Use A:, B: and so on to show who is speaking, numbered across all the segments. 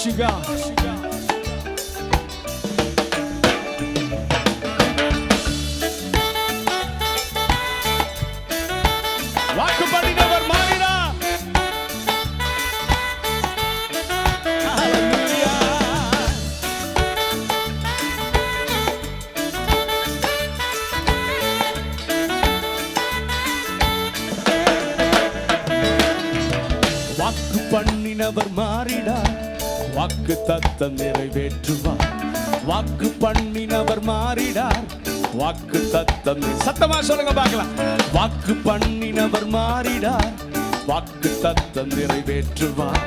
A: வாக்கு பண்ணினவர் மாறினார். வாக்கு பண்ணினவர் மாறினார், வாக்கு தத்தம் நிறைவேற்றுவார். வாக்கு பண்ணினவர் மாறினார், வாக்கு தத்தம். சத்தமா சொல்லுங்க பார்க்கலாம். வாக்கு பண்ணினவர் மாறினார், வாக்கு தத்தம் நிறைவேற்றுவார்.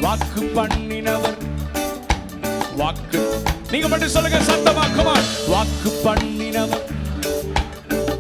A: வாக்கு பண்ணினவர், வாக்கு, நீங்க மட்டும் சொல்லுங்க சத்தமா. கமான். வாக்கு பண்ணினவர்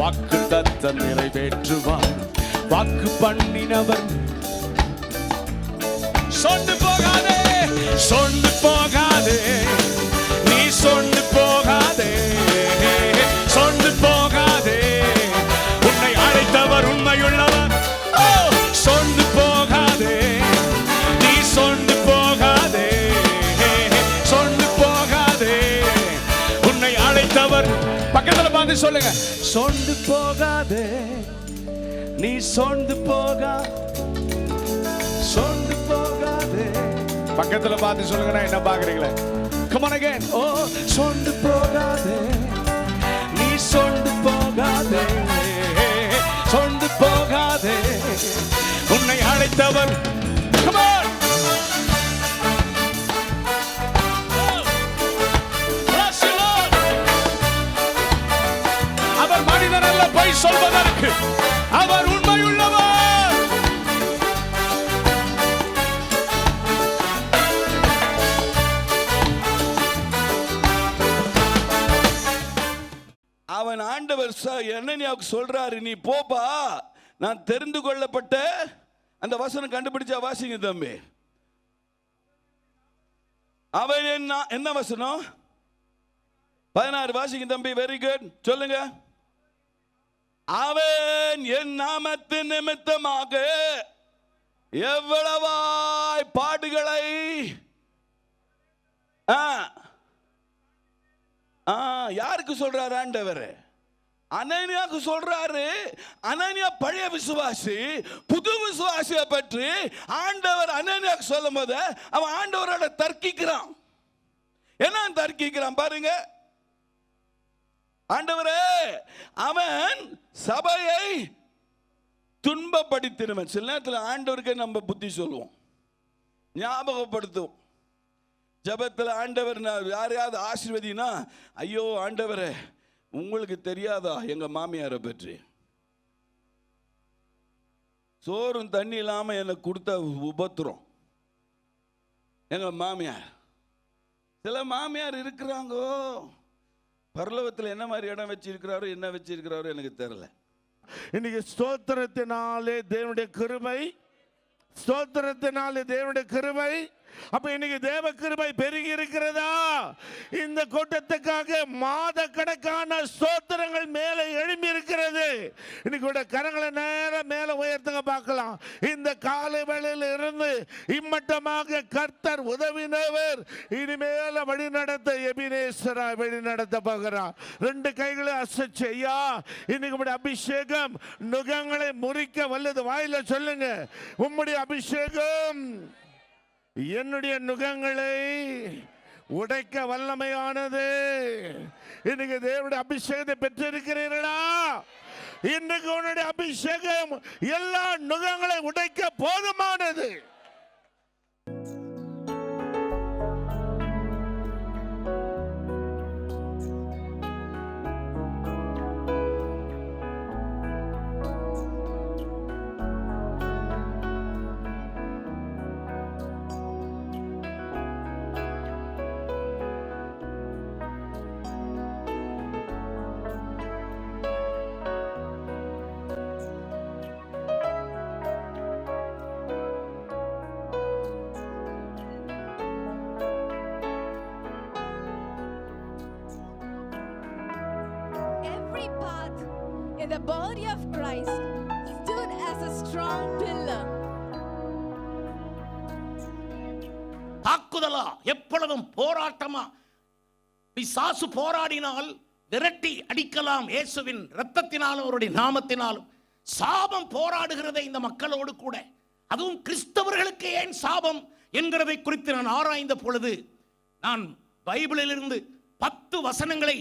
A: வாக்கு தத்தம் நிறைவேற்றுவார். வாக்கு பண்ணினவர். சொந்து போகாதே, சொந்து போகாதே, நீ சொந்து போகாதே, சொந்து போகாதே, உன்னை அழைத்தவர் உண்மையுள்ளவர். சொந்து போகாதே, நீ சொந்து போகாதே, சொந்து போகாதே, உன்னை அழைத்தவர். பக்கத்துல பார்த்து சொல்லுங்க. சொந்து போகாதே, நீ சொந்து போகாதே, சொந்து போகாதே. பக்கத்துல பார்த்து சொல்லுங்க. நான் என்ன பாக்குறீங்களே? Come on again. Oh, சொந்து போகாதே, நீ சொந்து போகாதே, சொந்து போகாதே, உன்னை அழைத்தவர். Come on. Bless you Lord. அவர் மனிதர் அல்ல பொய் சொல்வதற்கு, அவர் உண்மையுள்ளவர்.
B: அவன் ஆண்டவர் என்னன்னு சொல்றாரு, நீ போப்பா, நான் தெரிந்து கொள்ளப்பட்ட. அந்த வசனம் கண்டுபிடிச்சா வாசிங்க தம்பி. அவன் என்ன வசனம்? 16 வாசிங்க தம்பி. வெரி குட், சொல்லுங்க. அவன் என் நாமத்தின் நிமித்தமாக எவ்வளவாய் பாடுகளை யாருக்கு சொல்றாரு ஆண்டவர்? அனனியாவுக்கு சொல்றாரு. அனனியா பழைய விசுவாசி, புது விசுவாசியை பற்றி ஆண்டவர் அனனியாவுக்கு சொல்லும் போது அவன் ஆண்டவரோட தர்க்கிக்கிறான். என்ன தர்க்கிக்கிறான் பாருங்க. ஆண்டவரே, அவன் சபையை துன்பப்படுத்தினவன். சில நேரத்தில் ஆண்டவருக்கு நம்ம புத்தி சொல்லுவோம், ஞாபகப்படுத்துவோம். ஜபத்தில் ஆண்டவர் யாரையாவது ஆசீர்வதினா, ஐயோ ஆண்டவரே, உங்களுக்கு தெரியாதா எங்க மாமியாரை பற்றி? சோறும் தண்ணி இல்லாம எனக்கு கொடுத்த உபத்திரம் எங்க மாமியார். சில மாமியார் இருக்கிறாங்க, பரலோகத்தில் என்ன மாதிரி இடம் வச்சிருக்கிறாரோ என்ன வச்சிருக்கிறாரோ எனக்கு தெரியல.
A: இன்னைக்கு ஸ்தோத்திரத்தினாலே தேவனுடைய கிருபை, ஸ்தோத்திரத்தினாலே தேவனுடைய கிருபை. அப்ப இன்னைக்கு தேவ கிருபை பெருகி இருக்கிறதா? இந்த கூட்டத்துக்காக மாத கணக்கான ஸ்தோத்திரங்கள் மேலே எழும்பி இருக்கிறது. இன்னைக்கு கரங்களை நேரம் மேல உயர்த்துங்க பார்க்கலாம். இந்த காலை வேளையில் இருந்து இம்மட்டமாக கர்த்தர் உதவினவர் இனிமேல வழி நடத்த எபினேசரா வழி நடத்த போகிறார். 2 கைகளை அசைச்சு, ஐயா இன்னைக்கு அபிஷேகம் நுகங்களை முறிக்க வல்லது. வாயில சொல்லுங்க, உம்முடைய அபிஷேகம் என்னுடைய நுகங்களை உடைக்க வல்லமையானது. இன்னைக்கு தேவனுடைய அபிஷேகத்தை பெற்றிருக்கிறீர்களா? இன்னைக்கு உன்னுடைய அபிஷேகம் எல்லா நுகங்களை உடைக்க போதுமானது.
C: in the body of Christ stood as a strong pillar.
D: தாக்குதலா, எப்பொழுதும் போராட்டமா. பிசாசு போராடினால் விரட்டி அடிக்கலாம், இயேசுவின் இரத்தத்தினாலும் அவருடைய நாமத்தினாலும். சாபம் போராடுகிறதை இந்த மக்களோடு கூட, அதுவும் கிறிஸ்தவர்களுக்கு ஏன் சாபம் என்கிறதை குறித்து நான் ஆராய்ந்த பொழுது, நான் பைபிளிலிருந்து 10 வசனங்களை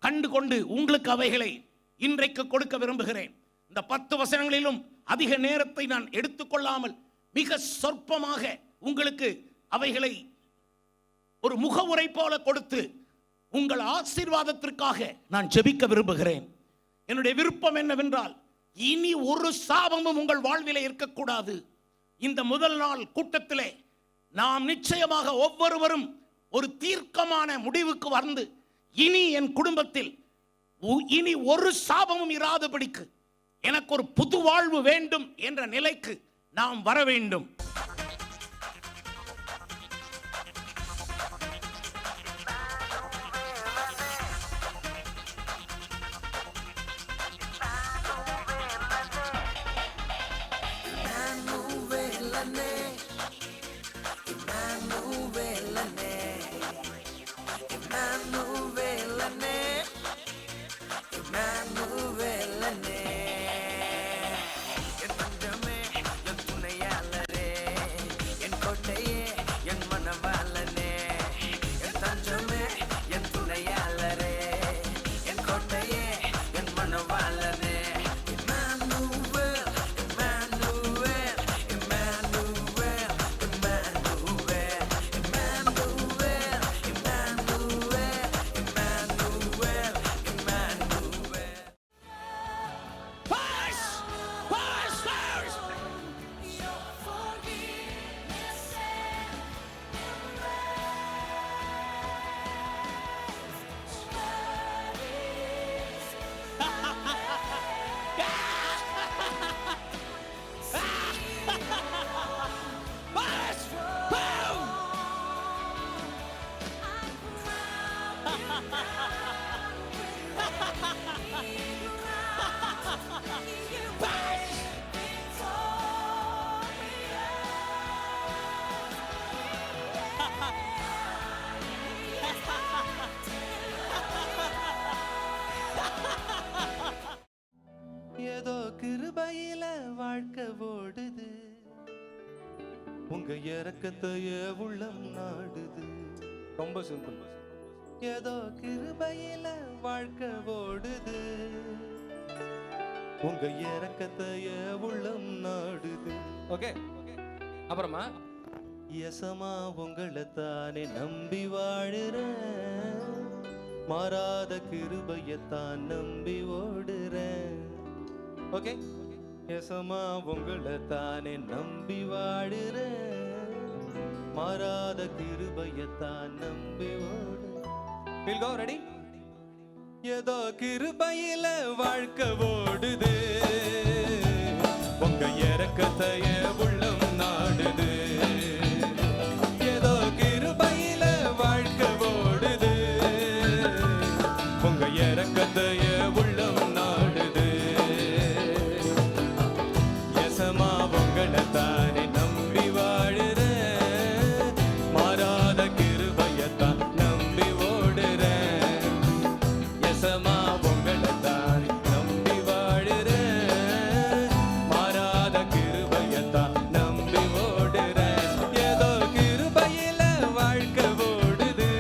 D: கண்டு கொண்டு உங்களுக்கு அவைகளை இன்றைக்கு கொடுக்க விரும்புகிறேன். இந்த 10 வசனங்களிலும் அதிக நேரத்தை நான் எடுத்துக்கொள்ளாமல் மிக சொற்பமாக உங்களுக்கு அவைகளை ஒரு முகவுரை போல கொடுத்து உங்கள் ஆசீர்வாதத்திற்காக நான் ஜெபிக்க விரும்புகிறேன். என்னுடைய விருப்பம் என்னவென்றால், இனி ஒரு சாபமும் உங்கள் வாழ்விலே இருக்கக்கூடாது. இந்த முதல் நாள் கூட்டத்திலே நாம் நிச்சயமாக ஒவ்வொருவரும் ஒரு தீர்க்கமான முடிவுக்கு வந்து, இனி என் குடும்பத்தில் இனி ஒரு சாபமும் இராதபடிக்கு எனக்கு ஒரு புது வாழ்வு வேண்டும் என்ற நிலைக்கு நாம் வர வேண்டும்.
E: ஏதோ கிருபையில வாழ்க்கை ஓடுது, உங்க இறக்கத்தையே உள்ளம் நாடுது.
B: ரொம்ப சிம்பிள்.
E: ஏதோ கிருபையில வாழ்க்கை ஓடுது, உங்க இறக்கத்தையே உள்ளம் நாடுது.
A: ஓகே, அப்புறமா
E: எசமா உங்களை தானே நம்பி வாழுறேன், மாறாத கிருபையத்தான் நம்பி ஓடுறேன். ஓகே, எசமா உங்களை தானே நம்பி வாழுறேன், மாறாத கிருபையத்தான் நம்பி ஓடுறேன்.
A: Will go, ready?
E: ஏதோ கிருபையில வாழ்க்கை ஓடுது, உங்க இறக்கத்தைய உள்ளம் நாடுது. ஏதோ கிருபையில வாழ்க்கை ஓடுது, உங்க இறக்கத்தைய உள்ளம் நாடுது. எசமா உங்களை தானே நம்பி வாழுறேன், மாறாத கிருபையத்தான் நம்பி ஓடுறேன். எசமா உங்களை தானே நம்பி வாழுறேன், மாறாத கிருபையத்தான் நம்பி ஓடுறேன். ஏதோ கிருபையில வாழ்க்கை ஓடுது,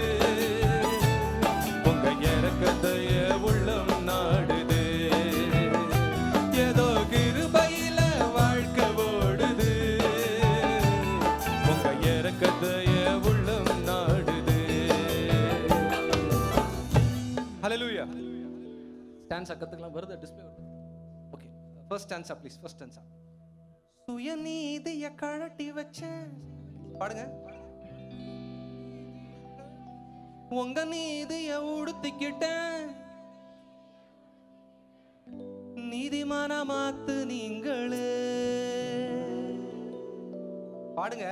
E: உங்க இறக்கத்தைய உள்ளம் நாடுது. ஏதோ கிருபையில வாழ்க்கை ஓடுது, உங்க இறக்கத்தைய உள்ளம் நாடுது.
A: ஹalleluya. ஸ்டான்ஸா கத்துக்கலாம், வருது டிஸ்ப்ளே வருது. Okay, first stanza please, first stanza.
E: சுயநீதிய கழட்டி வச்சேன், பாடுங்க. உங்க நீதிய உடுத்திக்கிட்டேன், நீதிமானமாத்து நீங்களே. பாடுங்க.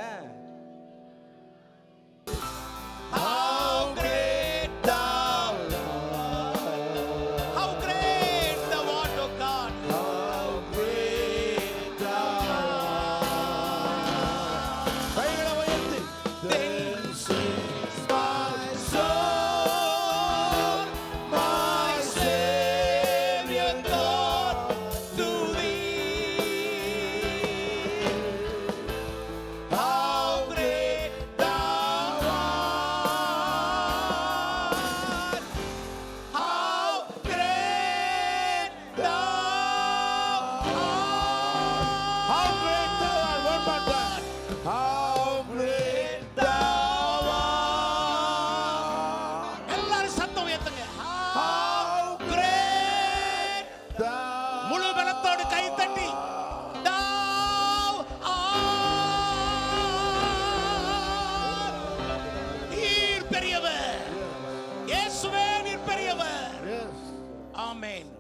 D: How great thou art. How great thou art, O God. How great thou art. கைகளை உயர்த்தி. ஆமென்.